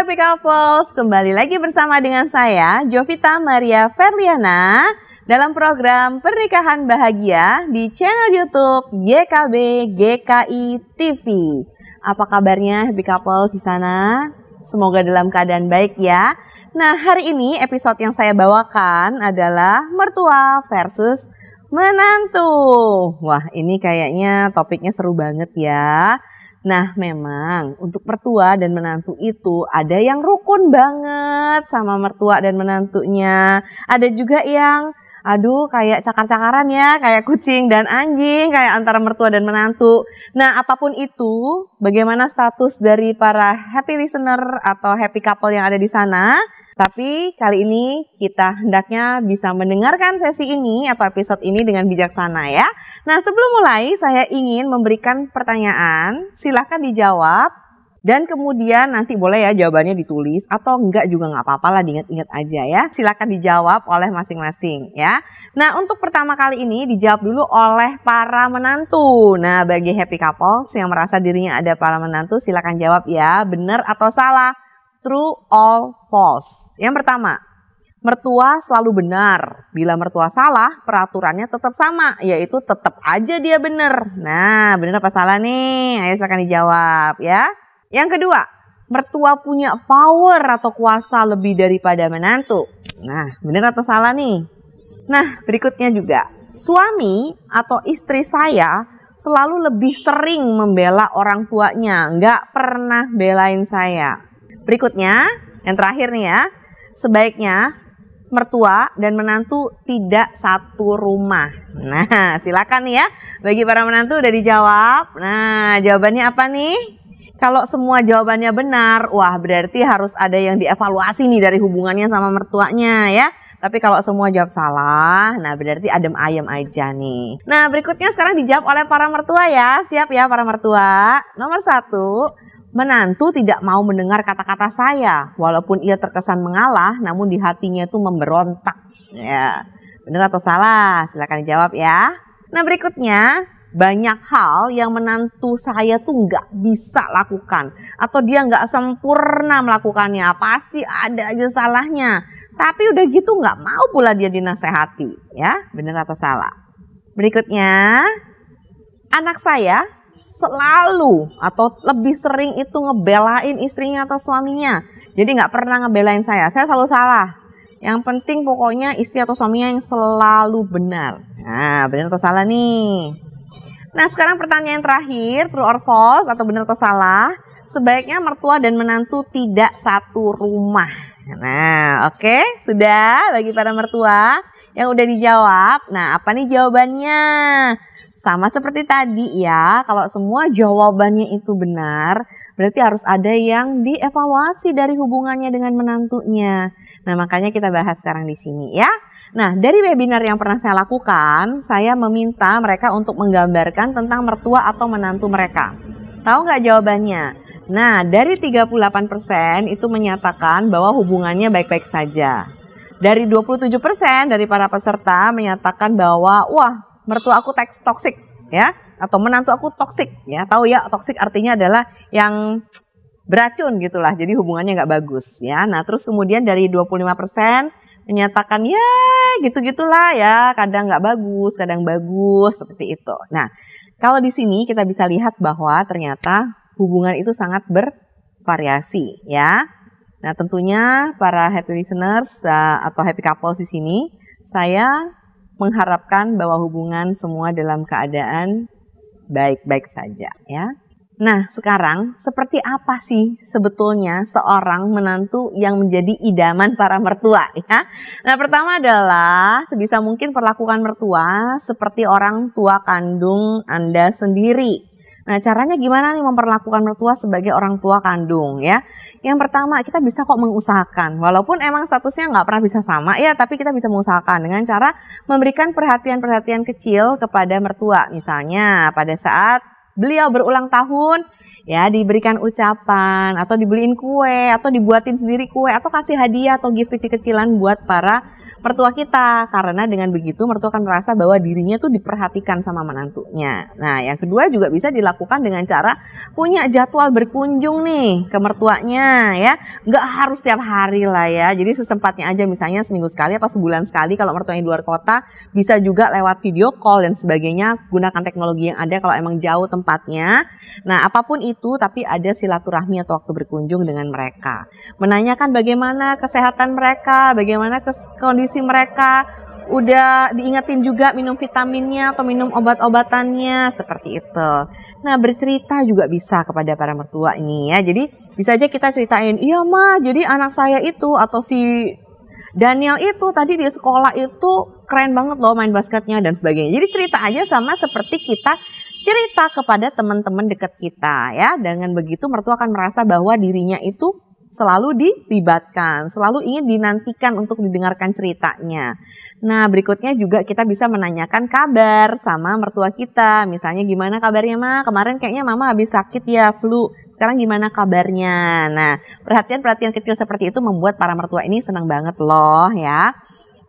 Happy Couples, kembali lagi bersama dengan saya, Jovita Maria Ferliana, dalam program Pernikahan Bahagia di channel YouTube YKB GKI TV. Apa kabarnya Happy Couples di sana? Semoga dalam keadaan baik ya. Nah, hari ini episode yang saya bawakan adalah mertua versus menantu. Wah, ini kayaknya topiknya seru banget ya. Nah, memang untuk mertua dan menantu itu ada yang rukun banget sama mertua dan menantunya. Ada juga yang kayak cakar-cakaran ya, kayak kucing dan anjing, kayak antara mertua dan menantu. Nah, apapun itu, bagaimana status dari para happy listener atau happy couple yang ada di sana? Tapi kali ini kita hendaknya bisa mendengarkan sesi ini atau episode ini dengan bijaksana ya. Nah, sebelum mulai saya ingin memberikan pertanyaan, silahkan dijawab. Dan kemudian nanti boleh ya jawabannya ditulis atau enggak juga nggak apa-apa lah, diingat-ingat aja ya. Silakan dijawab oleh masing-masing ya. Nah, untuk pertama kali ini dijawab dulu oleh para menantu. Nah, bagi happy couple yang merasa dirinya ada para menantu, silakan jawab ya, benar atau salah, true or false. Yang pertama, mertua selalu benar. Bila mertua salah, peraturannya tetap sama, yaitu tetap aja dia benar. Nah, benar apa salah nih? Ayo silakan dijawab ya. Yang kedua, mertua punya power atau kuasa lebih daripada menantu. Nah, benar atau salah nih? Nah, berikutnya juga, suami atau istri saya selalu lebih sering membela orang tuanya, nggak pernah belain saya. Berikutnya, yang terakhir nih ya, sebaiknya mertua dan menantu tidak satu rumah. Nah, silakan nih ya, bagi para menantu udah dijawab. Nah, jawabannya apa nih? Kalau semua jawabannya benar, wah berarti harus ada yang dievaluasi nih dari hubungannya sama mertuanya ya. Tapi kalau semua jawab salah, nah berarti adem ayem aja nih. Nah, berikutnya sekarang dijawab oleh para mertua ya. Siap ya para mertua. Nomor 1, menantu tidak mau mendengar kata-kata saya. Walaupun ia terkesan mengalah, namun di hatinya itu memberontak. Ya, benar atau salah? Silakan dijawab ya. Nah, berikutnya, banyak hal yang menantu saya tuh nggak bisa lakukan. Atau dia nggak sempurna melakukannya. Pasti ada aja salahnya. Tapi udah gitu nggak mau pula dia dinasehati. Ya, benar atau salah? Berikutnya, anak saya selalu atau lebih sering itu ngebelain istrinya atau suaminya. Jadi nggak pernah ngebelain saya selalu salah. Yang penting pokoknya istri atau suaminya yang selalu benar. Nah, benar atau salah nih? Nah, sekarang pertanyaan terakhir, true or false atau benar atau salah? Sebaiknya mertua dan menantu tidak satu rumah. Nah, oke, sudah bagi para mertua yang udah dijawab. Nah, apa nih jawabannya? Sama seperti tadi ya, kalau semua jawabannya itu benar, berarti harus ada yang dievaluasi dari hubungannya dengan menantunya. Nah, makanya kita bahas sekarang di sini ya. Nah, dari webinar yang pernah saya lakukan, saya meminta mereka untuk menggambarkan tentang mertua atau menantu mereka. Tahu nggak jawabannya? Nah, dari 38% itu menyatakan bahwa hubungannya baik-baik saja. Dari 27% dari para peserta menyatakan bahwa, wah, mertua aku toksik ya, atau menantu aku toksik ya. Tahu ya, toksik artinya adalah yang beracun gitulah. Jadi hubungannya nggak bagus ya. Nah, terus kemudian dari 25% menyatakan ya gitu-gitulah ya, kadang nggak bagus, kadang bagus, seperti itu. Nah, kalau di sini kita bisa lihat bahwa ternyata hubungan itu sangat bervariasi ya. Nah, tentunya para happy listeners atau happy couples di sini, saya mengharapkan bahwa hubungan semua dalam keadaan baik-baik saja ya. Nah, sekarang seperti apa sih sebetulnya seorang menantu yang menjadi idaman para mertua ya? Nah, pertama adalah sebisa mungkin perlakukan mertua seperti orang tua kandung Anda sendiri. Nah, caranya gimana nih memperlakukan mertua sebagai orang tua kandung ya? Yang pertama, kita bisa kok mengusahakan. Walaupun emang statusnya nggak pernah bisa sama ya, tapi kita bisa mengusahakan dengan cara memberikan perhatian-perhatian kecil kepada mertua. Misalnya pada saat beliau berulang tahun, ya diberikan ucapan, atau dibeliin kue, atau dibuatin sendiri kue, atau kasih hadiah atau gift kecil-kecilan buat para mertua kita. Karena dengan begitu mertua akan merasa bahwa dirinya tuh diperhatikan sama menantunya. Nah, yang kedua juga bisa dilakukan dengan cara punya jadwal berkunjung nih ke mertuanya ya. Nggak harus tiap hari lah ya. Jadi sesempatnya aja, misalnya seminggu sekali apa sebulan sekali kalau mertuanya di luar kota. Bisa juga lewat video call dan sebagainya. Gunakan teknologi yang ada kalau emang jauh tempatnya. Nah, apapun itu, tapi ada silaturahmi atau waktu berkunjung dengan mereka. Menanyakan bagaimana kesehatan mereka, bagaimana kondisi mereka. Udah diingetin juga minum vitaminnya atau minum obat-obatannya, seperti itu. Nah, bercerita juga bisa kepada para mertua ini ya. Jadi bisa aja kita ceritain, iya Ma, jadi anak saya itu atau si Daniel itu tadi di sekolah itu keren banget loh main basketnya dan sebagainya. Jadi cerita aja sama seperti kita cerita kepada teman-teman dekat kita ya. Dengan begitu mertua akan merasa bahwa dirinya itu selalu dilibatkan, selalu ingin dinantikan untuk didengarkan ceritanya. Nah, berikutnya juga kita bisa menanyakan kabar sama mertua kita. Misalnya, gimana kabarnya Ma? Kemarin kayaknya Mama habis sakit ya, flu. Sekarang gimana kabarnya? Nah, perhatian-perhatian kecil seperti itu membuat para mertua ini senang banget loh ya.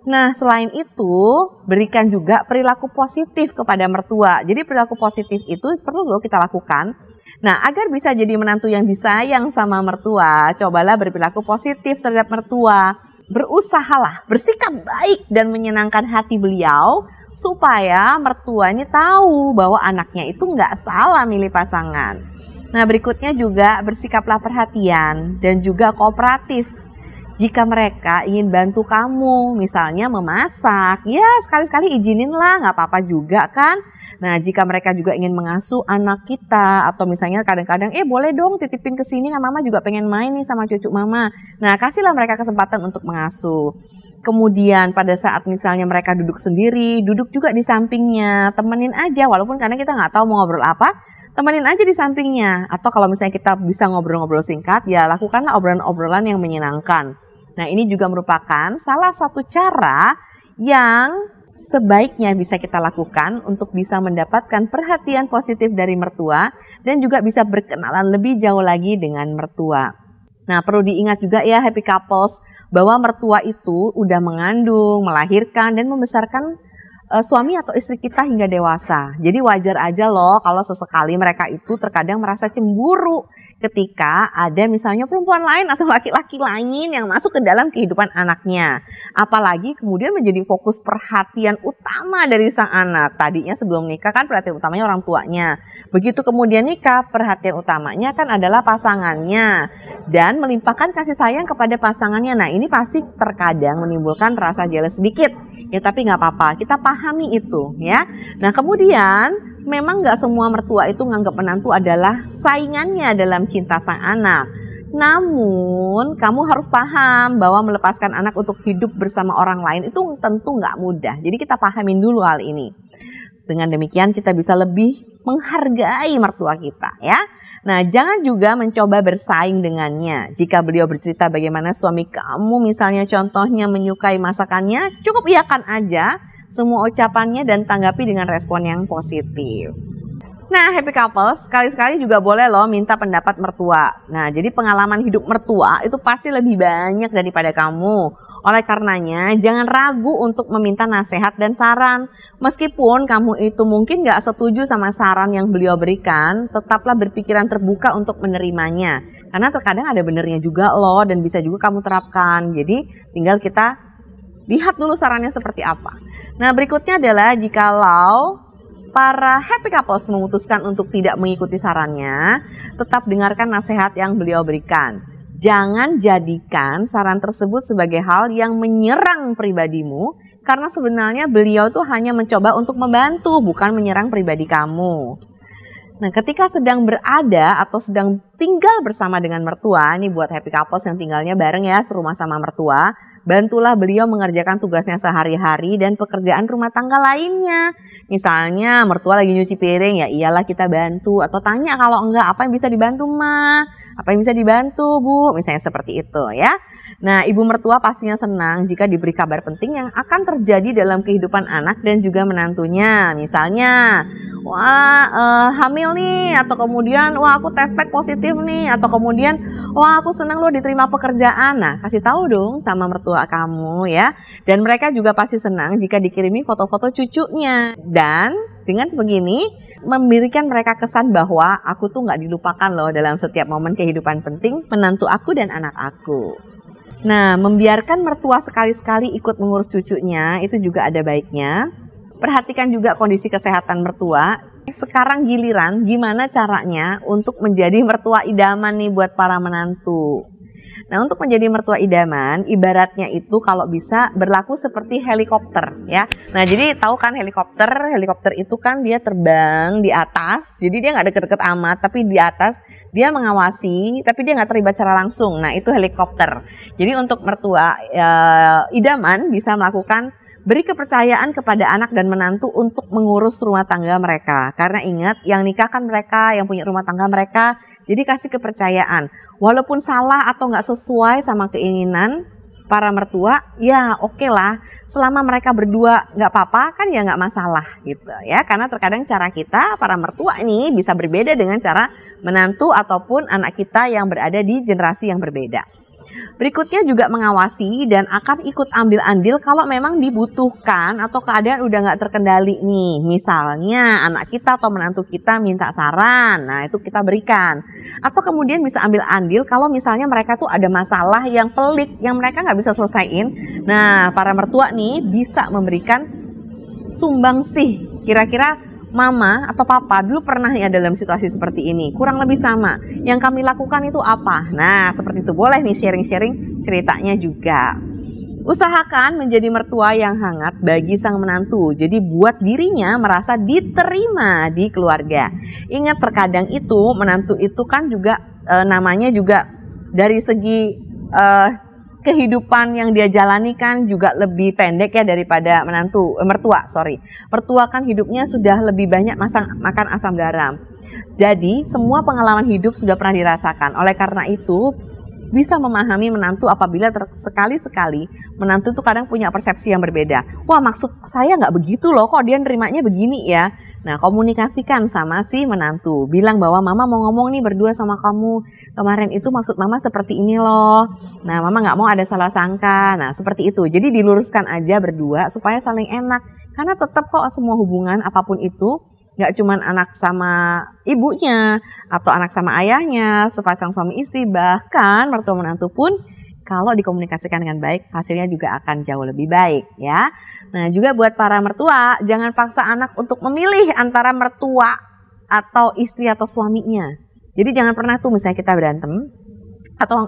Nah, selain itu, berikan juga perilaku positif kepada mertua. Jadi perilaku positif itu perlu loh kita lakukan. Nah, agar bisa jadi menantu yang disayang sama mertua, cobalah berperilaku positif terhadap mertua. Berusahalah, bersikap baik dan menyenangkan hati beliau, supaya mertua ini tahu bahwa anaknya itu nggak salah milih pasangan. Nah, berikutnya juga bersikaplah perhatian dan juga kooperatif. Jika mereka ingin bantu kamu, misalnya memasak, ya sekali-sekali izinin lah, nggak apa-apa juga kan. Nah, jika mereka juga ingin mengasuh anak kita, atau misalnya kadang-kadang, boleh dong titipin ke sini kan, Mama juga pengen main nih sama cucu Mama. Nah, kasihlah mereka kesempatan untuk mengasuh. Kemudian pada saat misalnya mereka duduk sendiri, duduk juga di sampingnya, temenin aja, walaupun kadang kita nggak tahu mau ngobrol apa, temenin aja di sampingnya. Atau kalau misalnya kita bisa ngobrol-ngobrol singkat, ya lakukanlah obrolan-obrolan yang menyenangkan. Nah, ini juga merupakan salah satu cara yang sebaiknya bisa kita lakukan untuk bisa mendapatkan perhatian positif dari mertua dan juga bisa berkenalan lebih jauh lagi dengan mertua. Nah, perlu diingat juga ya happy couples bahwa mertua itu udah mengandung, melahirkan dan membesarkan suami atau istri kita hingga dewasa. Jadi wajar aja loh kalau sesekali mereka itu terkadang merasa cemburu ketika ada misalnya perempuan lain atau laki-laki lain yang masuk ke dalam kehidupan anaknya. Apalagi kemudian menjadi fokus perhatian utama dari sang anak. Tadinya sebelum nikah kan perhatian utamanya orang tuanya. Begitu kemudian nikah, perhatian utamanya kan adalah pasangannya. Dan melimpahkan kasih sayang kepada pasangannya. Nah, ini pasti terkadang menimbulkan rasa jealous sedikit. Ya, tapi nggak apa-apa, kita pahami itu ya. Nah, kemudian memang nggak semua mertua itu nganggap menantu adalah saingannya dalam cinta sang anak. Namun, kamu harus paham bahwa melepaskan anak untuk hidup bersama orang lain itu tentu nggak mudah. Jadi kita pahamin dulu hal ini. Dengan demikian kita bisa lebih menghargai mertua kita ya. Nah, jangan juga mencoba bersaing dengannya. Jika beliau bercerita bagaimana suami kamu misalnya contohnya menyukai masakannya, cukup iyakan aja semua ucapannya dan tanggapi dengan respon yang positif. Nah, happy couples sekali-sekali juga boleh loh minta pendapat mertua. Nah, jadi pengalaman hidup mertua itu pasti lebih banyak daripada kamu. Oleh karenanya, jangan ragu untuk meminta nasihat dan saran. Meskipun kamu itu mungkin gak setuju sama saran yang beliau berikan, tetaplah berpikiran terbuka untuk menerimanya. Karena terkadang ada benernya juga loh dan bisa juga kamu terapkan. Jadi tinggal kita lihat dulu sarannya seperti apa. Nah, berikutnya adalah jikalau para happy couples memutuskan untuk tidak mengikuti sarannya, tetap dengarkan nasihat yang beliau berikan. Jangan jadikan saran tersebut sebagai hal yang menyerang pribadimu, karena sebenarnya beliau tuh hanya mencoba untuk membantu, bukan menyerang pribadi kamu. Nah, ketika sedang berada atau sedang tinggal bersama dengan mertua, ini buat happy couples yang tinggalnya bareng ya, serumah sama mertua, bantulah beliau mengerjakan tugasnya sehari-hari dan pekerjaan rumah tangga lainnya. Misalnya mertua lagi nyuci piring, ya iyalah kita bantu. Atau tanya kalau enggak, apa yang bisa dibantu Ma? Apa yang bisa dibantu Bu? Misalnya seperti itu ya. Nah, ibu mertua pastinya senang jika diberi kabar penting yang akan terjadi dalam kehidupan anak dan juga menantunya. Misalnya, wah hamil nih, atau kemudian wah aku tes pack positif nih, atau kemudian wah aku senang lo diterima pekerjaan. Nah, kasih tahu dong sama mertua kamu ya. Dan mereka juga pasti senang jika dikirimi foto-foto cucunya. Dan dengan begini, memberikan mereka kesan bahwa aku tuh nggak dilupakan loh dalam setiap momen kehidupan penting menantu aku dan anak aku. Nah, membiarkan mertua sekali-sekali ikut mengurus cucunya itu juga ada baiknya. Perhatikan juga kondisi kesehatan mertua. Sekarang giliran gimana caranya untuk menjadi mertua idaman nih buat para menantu. Nah, untuk menjadi mertua idaman, ibaratnya itu kalau bisa berlaku seperti helikopter ya. Nah, jadi tahu kan helikopter itu kan dia terbang di atas, jadi dia nggak deket-deket amat, tapi di atas dia mengawasi, tapi dia nggak terlibat secara langsung. Nah, itu helikopter. Jadi untuk mertua idaman bisa melakukan beri kepercayaan kepada anak dan menantu untuk mengurus rumah tangga mereka. Karena ingat, yang nikah kan mereka, yang punya rumah tangga mereka. Jadi kasih kepercayaan. Walaupun salah atau nggak sesuai sama keinginan para mertua, ya oke lah. Selama mereka berdua nggak apa-apa, kan ya nggak masalah gitu ya. Karena terkadang cara kita, para mertua ini bisa berbeda dengan cara menantu ataupun anak kita yang berada di generasi yang berbeda. Berikutnya juga mengawasi dan akan ikut ambil andil kalau memang dibutuhkan atau keadaan udah nggak terkendali nih. Misalnya anak kita atau menantu kita minta saran, nah itu kita berikan. Atau kemudian bisa ambil andil kalau misalnya mereka tuh ada masalah yang pelik yang mereka nggak bisa selesaiin. Nah, para mertua nih bisa memberikan sumbangsih. Kira-kira mama atau papa dulu pernah ya dalam situasi seperti ini, kurang lebih sama. Yang kami lakukan itu apa? Nah, seperti itu boleh nih sharing-sharing ceritanya juga. Usahakan menjadi mertua yang hangat bagi sang menantu. Jadi buat dirinya merasa diterima di keluarga. Ingat terkadang itu menantu itu kan juga namanya juga dari segi kehidupan yang dia jalani kan juga lebih pendek ya daripada mertua kan hidupnya sudah lebih banyak makan asam garam. Jadi semua pengalaman hidup sudah pernah dirasakan. Oleh karena itu bisa memahami menantu apabila sekali-sekali menantu itu kadang punya persepsi yang berbeda. Wah, maksud saya nggak begitu loh, kok dia nerimanya begini ya. Nah, komunikasikan sama si menantu. Bilang bahwa mama mau ngomong nih berdua sama kamu. Kemarin itu maksud mama seperti ini loh. Nah, mama nggak mau ada salah sangka. Nah, seperti itu. Jadi diluruskan aja berdua supaya saling enak. Karena tetap kok semua hubungan apapun itu nggak cuma anak sama ibunya atau anak sama ayahnya, sepasang suami istri, bahkan mertua menantu pun kalau dikomunikasikan dengan baik hasilnya juga akan jauh lebih baik ya. Nah, juga buat para mertua, jangan paksa anak untuk memilih antara mertua atau istri atau suaminya. Jadi jangan pernah tuh misalnya kita berantem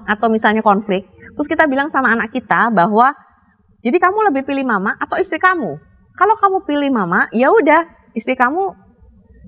atau misalnya konflik, terus kita bilang sama anak kita bahwa jadi kamu lebih pilih mama atau istri kamu. Kalau kamu pilih mama, ya udah istri kamu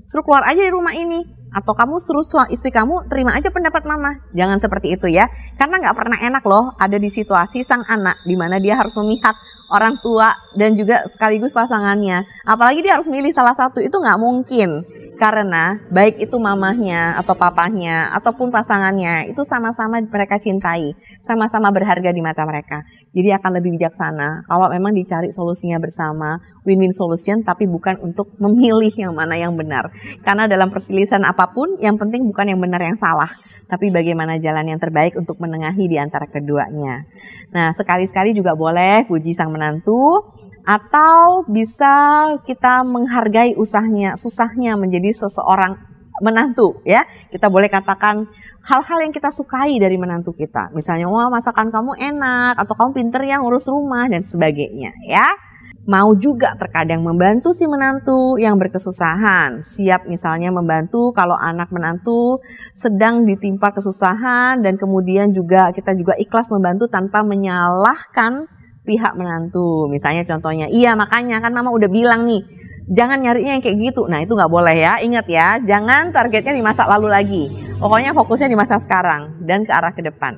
suruh keluar aja dari rumah ini. Atau kamu suruh istri kamu terima aja pendapat mama. Jangan seperti itu ya. Karena nggak pernah enak loh ada di situasi sang anak di mana dia harus memihak orang tua dan juga sekaligus pasangannya. Apalagi dia harus milih salah satu, itu nggak mungkin. Karena baik itu mamahnya atau papahnya ataupun pasangannya itu sama-sama mereka cintai, sama-sama berharga di mata mereka. Jadi akan lebih bijaksana kalau memang dicari solusinya bersama, win-win solution, tapi bukan untuk memilih yang mana yang benar. Karena dalam perselisihan apapun yang penting bukan yang benar yang salah, tapi bagaimana jalan yang terbaik untuk menengahi di antara keduanya. Nah, sekali-sekali juga boleh puji sang menantu atau bisa kita menghargai susahnya menjadi seseorang menantu ya. Kita boleh katakan hal-hal yang kita sukai dari menantu kita. Misalnya, wah masakan kamu enak atau kamu pinter yang ngurus rumah dan sebagainya ya. Mau juga terkadang membantu si menantu yang berkesusahan. Siap misalnya membantu kalau anak menantu sedang ditimpa kesusahan dan kemudian juga kita juga ikhlas membantu tanpa menyalahkan pihak menantu. Misalnya contohnya, iya makanya kan mama udah bilang nih, jangan nyarinya yang kayak gitu. Nah itu nggak boleh ya, ingat ya, jangan targetnya di masa lalu lagi. Pokoknya fokusnya di masa sekarang dan ke arah ke depan.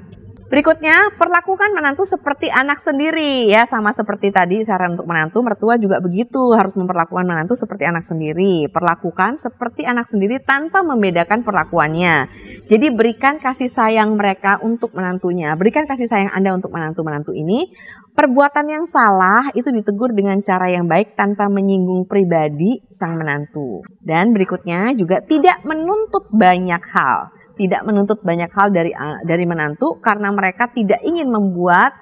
Berikutnya, perlakukan menantu seperti anak sendiri ya, sama seperti tadi saran untuk menantu, mertua juga begitu, harus memperlakukan menantu seperti anak sendiri. Perlakukan seperti anak sendiri tanpa membedakan perlakuannya. Jadi berikan kasih sayang mereka untuk menantunya, berikan kasih sayang Anda untuk menantu-menantu ini. Perbuatan yang salah itu ditegur dengan cara yang baik tanpa menyinggung pribadi sang menantu. Dan berikutnya juga tidak menuntut banyak hal. tidak menuntut banyak hal dari menantu karena mereka tidak ingin membuat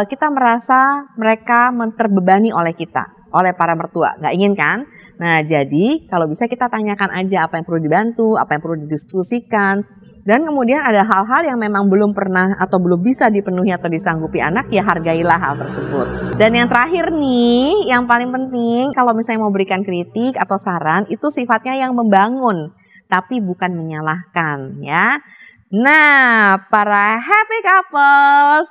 kita merasa mereka terbebani oleh kita, oleh para mertua. Nggak ingin kan? Nah, jadi kalau bisa kita tanyakan aja apa yang perlu dibantu, apa yang perlu didiskusikan. Dan kemudian ada hal-hal yang memang belum pernah atau belum bisa dipenuhi atau disanggupi anak, ya hargailah hal tersebut. Dan yang terakhir nih, yang paling penting kalau misalnya mau berikan kritik atau saran, itu sifatnya yang membangun, tapi bukan menyalahkan ya. Nah, para happy couples,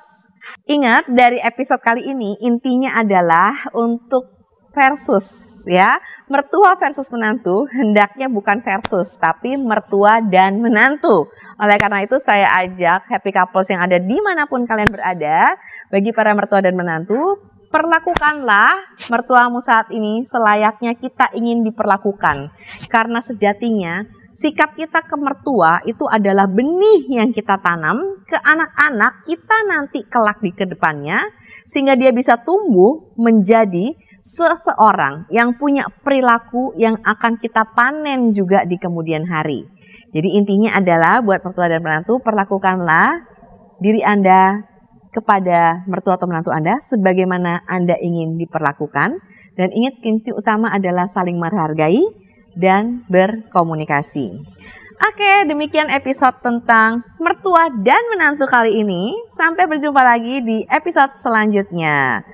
ingat dari episode kali ini intinya adalah untuk versus ya, mertua versus menantu hendaknya bukan versus tapi mertua dan menantu. Oleh karena itu saya ajak happy couples yang ada dimanapun kalian berada, bagi para mertua dan menantu, perlakukanlah mertuamu saat ini selayaknya kita ingin diperlakukan. Karena sejatinya sikap kita ke mertua itu adalah benih yang kita tanam ke anak-anak kita nanti kelak di kedepannya, sehingga dia bisa tumbuh menjadi seseorang yang punya perilaku yang akan kita panen juga di kemudian hari. Jadi intinya adalah buat mertua dan menantu, perlakukanlah diri Anda kepada mertua atau menantu Anda sebagaimana Anda ingin diperlakukan. Dan ingat, kunci utama adalah saling menghargai dan berkomunikasi. Oke, demikian episode tentang mertua dan menantu kali ini. Sampai berjumpa lagi di episode selanjutnya.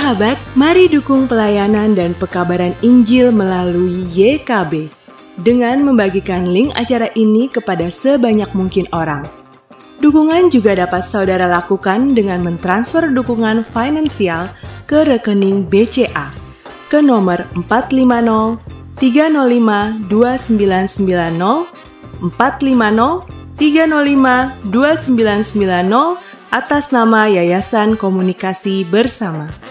Sahabat, mari dukung pelayanan dan pekabaran Injil melalui YKB dengan membagikan link acara ini kepada sebanyak mungkin orang. Dukungan juga dapat saudara lakukan dengan mentransfer dukungan finansial ke rekening BCA ke nomor 450 305 2990 450 305 2990 atas nama Yayasan Komunikasi Bersama.